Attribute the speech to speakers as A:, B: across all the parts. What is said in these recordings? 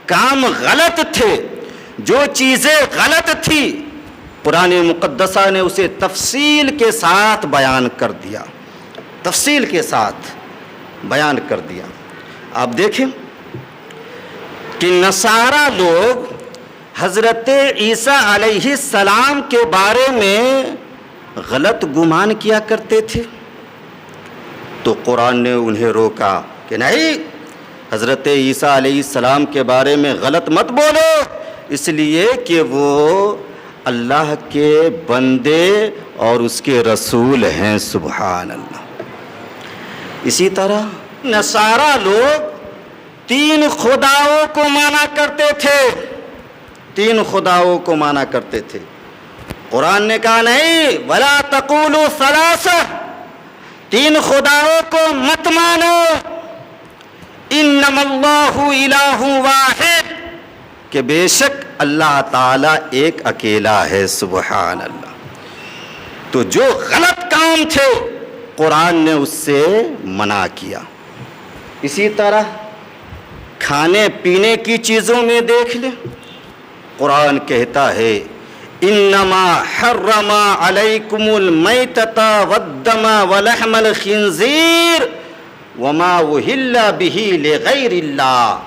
A: کام غلط تھے، جو چیزیں غلط تھی، قرآن مقدسہ نے اسے تفصیل کے ساتھ بیان کر دیا، تفصیل کے ساتھ بیان کر دیا۔ آپ دیکھیں کہ نصارہ لوگ حضرت عیسیٰ علیہ السلام کے بارے میں غلط گمان کیا کرتے تھے، تو قرآن نے انہیں روکا کہ نہیں، حضرت عیسیٰ علیہ السلام کے بارے میں غلط مت بولو، اس لیے کہ وہ اللہ کے بندے اور اس کے رسول ہیں، سبحان اللہ۔ اسی طرح نصارہ لوگ 3 خداؤں کو مانا کرتے تھے، 3 خداؤں کو مانا کرتے تھے۔ قرآن نے کہا نہیں، وَلَا تَقُولُوا ثَلَاثَةٌ، 3 خداؤں کو مت مانو، اِنَّمَا اللَّهُ إِلَٰهٌ وَاحِدٌ، کہ بے شک اللہ تعالیٰ ایک اکیلا ہے، سبحان اللہ۔ تو جو غلط کام تھے قرآن نے اس سے منع کیا۔ اسی طرح کھانے پینے کی چیزوں میں دیکھ لیں، قرآن کہتا ہے انما حرم علیکم المیتۃ والدم ولحم الخنزیر وما اہل بہ لغیر اللہ۔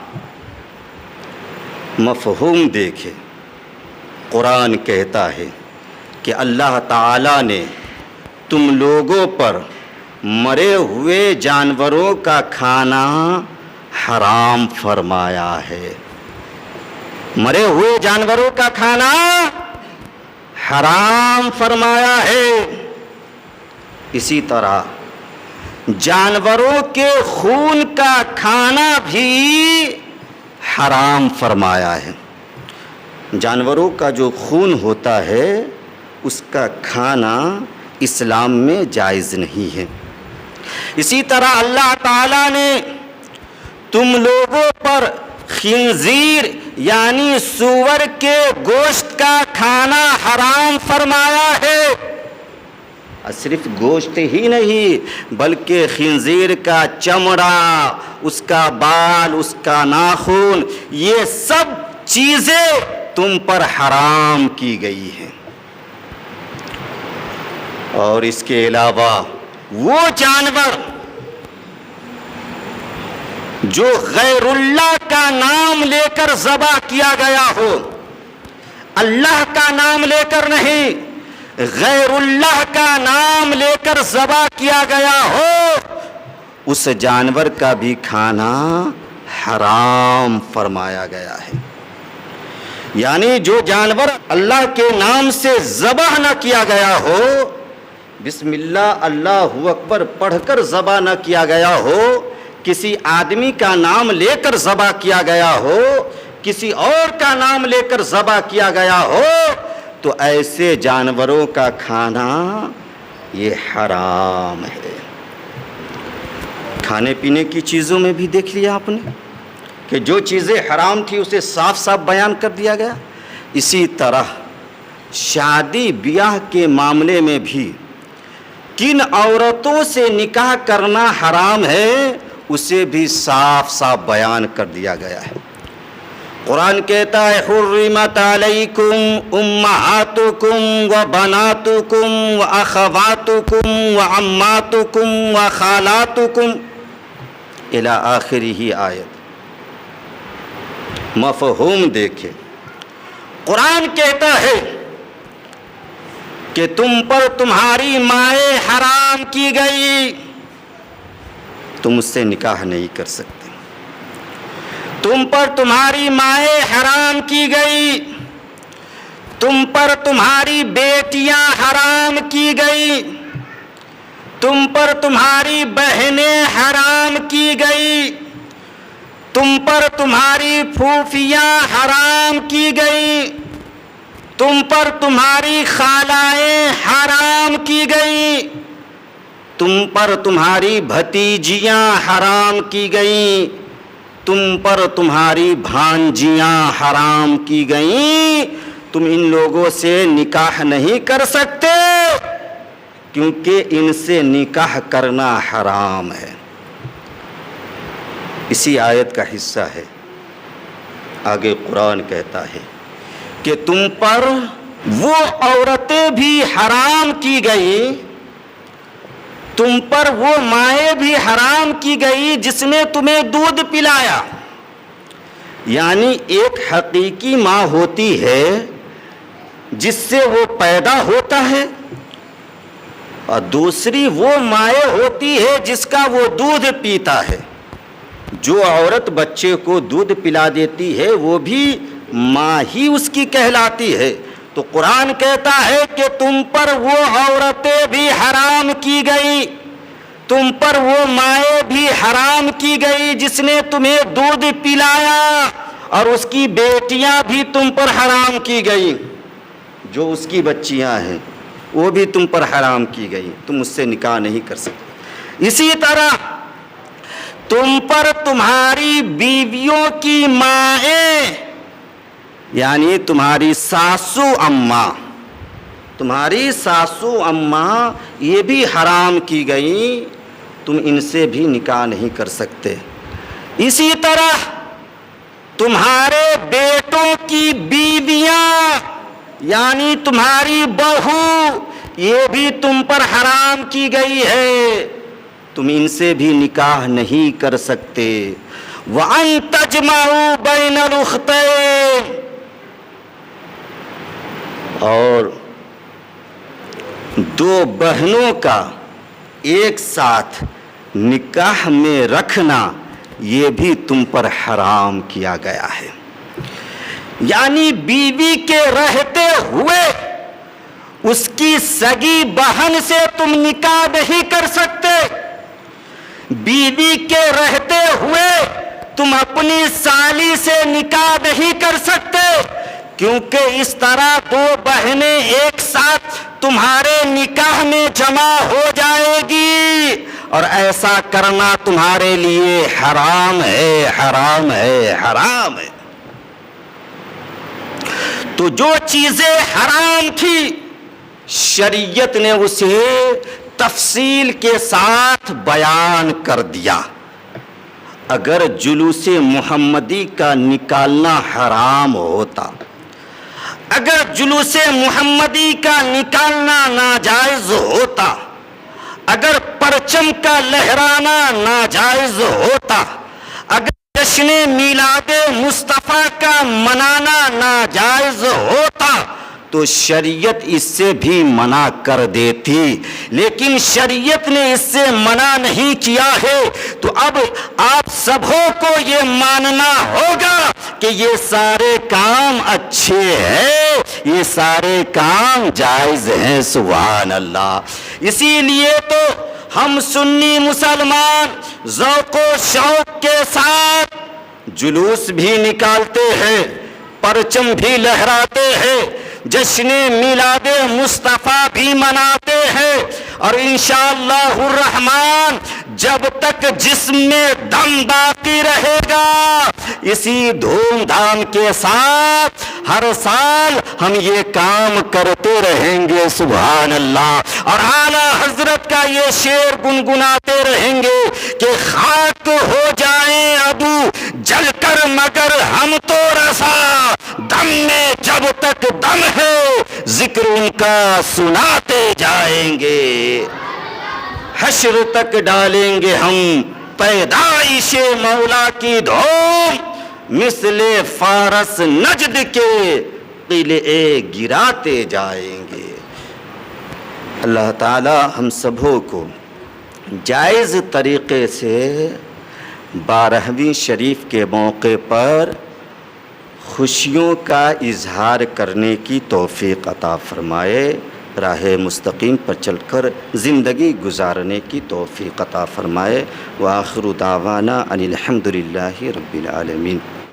A: مفہوم دیکھیں، قرآن کہتا ہے کہ اللہ تعالیٰ نے تم لوگوں پر مرے ہوئے جانوروں کا کھانا حرام فرمایا ہے، مرے ہوئے جانوروں کا کھانا حرام فرمایا ہے۔ اسی طرح جانوروں کے خون کا کھانا بھی حرام فرمایا ہے۔ جانوروں کا جو خون ہوتا ہے اس کا کھانا اسلام میں جائز نہیں ہے۔ اسی طرح اللہ تعالیٰ نے تم لوگوں پر خنزیر یعنی سور کے گوشت کا کھانا حرام فرمایا ہے۔ صرف گوشت ہی نہیں بلکہ خنزیر کا چمڑا، اس کا بال، اس کا ناخن، یہ سب چیزیں تم پر حرام کی گئی ہیں۔ اور اس کے علاوہ وہ جانور جو غیر اللہ کا نام لے کر ذبح کیا گیا ہو، اللہ کا نام لے کر نہیں، غیر اللہ کا نام لے کر ذبح کیا گیا ہو، اس جانور کا بھی کھانا حرام فرمایا گیا ہے۔ یعنی جو جانور اللہ کے نام سے ذبح نہ کیا گیا ہو، بسم اللہ اللہ اکبر پڑھ کر ذبح نہ کیا گیا ہو، کسی آدمی کا نام لے کر ذبح کیا گیا ہو، کسی اور کا نام لے کر ذبح کیا گیا ہو، تو ایسے جانوروں کا کھانا یہ حرام ہے۔ کھانے پینے کی چیزوں میں بھی دیکھ لیا آپ نے کہ جو چیزیں حرام تھی اسے صاف صاف بیان کر دیا گیا۔ اسی طرح شادی بیاہ کے معاملے میں بھی کن عورتوں سے نکاح کرنا حرام ہے اسے بھی صاف صاف بیان کر دیا گیا ہے۔ قرآن کہتا ہے حرمت علیکم امہاتکم و بناتکم و اخواتکم و عماتکم و خالاتکم الی آخرہ آیت۔ مفہوم دیکھیں، قرآن کہتا ہے کہ تم پر تمہاری مائیں حرام کی گئی، تم اس سے نکاح نہیں کر سکتے۔ تم پر تمہاری مائیں حرام کی گئی، تم پر تمہاری بیٹیاں حرام کی گئی، تم پر تمہاری بہنیں حرام کی گئی، تم پر تمہاری پھوپھیاں حرام کی گئی، تم پر تمہاری خالائیں حرام کی گئی، تم پر تمہاری بھتیجیاں حرام کی گئیں، تم پر تمہاری بھانجیاں حرام کی گئیں۔ تم ان لوگوں سے نکاح نہیں کر سکتے کیونکہ ان سے نکاح کرنا حرام ہے۔ اسی آیت کا حصہ ہے آگے قرآن کہتا ہے کہ تم پر وہ عورتیں بھی حرام کی گئی، تم پر وہ مائیں بھی حرام کی گئی جس نے تمہیں دودھ پلایا. یعنی ایک حقیقی ماں ہوتی ہے جس سے وہ پیدا ہوتا ہے، اور دوسری وہ مائیں ہوتی ہے جس کا وہ دودھ پیتا ہے. جو عورت بچے کو دودھ پلا دیتی ہے وہ بھی ماں ہی اس کی کہلاتی ہے. تو قرآن کہتا ہے کہ تم پر وہ عورتیں بھی حرام کی گئی، تم پر وہ مائیں بھی حرام کی گئی جس نے تمہیں دودھ پلایا، اور اس کی بیٹیاں بھی تم پر حرام کی گئی، جو اس کی بچیاں ہیں وہ بھی تم پر حرام کی گئی، تم اس سے نکاح نہیں کر سکتے. اسی طرح تم پر تمہاری بیویوں کی مائیں، یعنی تمہاری ساسو اماں، تمہاری ساسو اماں یہ بھی حرام کی گئی، تم ان سے بھی نکاح نہیں کر سکتے. اسی طرح تمہارے بیٹوں کی بیویاں، یعنی تمہاری بہو، یہ بھی تم پر حرام کی گئی ہے، تم ان سے بھی نکاح نہیں کر سکتے. وَأَن تَجْمَعُوا بَيْنَ الْأُخْتَيْنِ، اور دو بہنوں کا ایک ساتھ نکاح میں رکھنا یہ بھی تم پر حرام کیا گیا ہے. یعنی بیوی کے رہتے ہوئے اس کی سگی بہن سے تم نکاح نہیں کر سکتے، بیوی کے رہتے ہوئے تم اپنی سالی سے نکاح نہیں کر سکتے، کیونکہ اس طرح دو بہنیں ایک ساتھ تمہارے نکاح میں جمع ہو جائے گی، اور ایسا کرنا تمہارے لیے حرام ہے، حرام ہے، حرام ہے. تو جو چیزیں حرام تھی شریعت نے اسے تفصیل کے ساتھ بیان کر دیا. اگر جلوس محمدی کا نکالنا حرام ہوتا، اگر جلوس محمدی کا نکالنا ناجائز ہوتا، اگر پرچم کا لہرانا ناجائز ہوتا، اگر جشن میلاد مصطفیٰ کا منانا ناجائز ہوتا تو شریعت اس سے بھی منع کر دیتی، لیکن شریعت نے اس سے منع نہیں کیا ہے. تو اب آپ سبوں کو یہ ماننا ہوگا کہ یہ سارے کام اچھے ہیں، یہ سارے کام جائز ہیں. سبحان اللہ. اسی لیے تو ہم سنی مسلمان ذوق و شوق کے ساتھ جلوس بھی نکالتے ہیں، پرچم بھی لہراتے ہیں، جشن میلاد مصطفیٰ بھی مناتے ہیں، اور انشاءاللہ الرحمن جب تک جسم میں دم باقی رہے گا اسی دھوم دھام کے ساتھ ہر سال ہم یہ کام کرتے رہیں گے. سبحان اللہ. اور اعلیٰ حضرت کا یہ شعر گنگناتے رہیں گے کہ خاک ہو جائیں ابو جل کر مگر ہم تو رسا، دم میں جب تک دم ہے ذکر ان کا سناتے جائیں گے، حشر تک ڈالیں گے ہم پیدائش مولا کی دھوم، مثل فارس نجد کے قلعے گراتے جائیں گے. اللہ تعالی ہم سبوں کو جائز طریقے سے 12ویں شریف کے موقع پر خوشیوں کا اظہار کرنے کی توفیق عطا فرمائے، راہ مستقیم پر چل کر زندگی گزارنے کی توفیق عطا فرمائے. وآخر دعوانا ان الحمد للہ رب العالمین.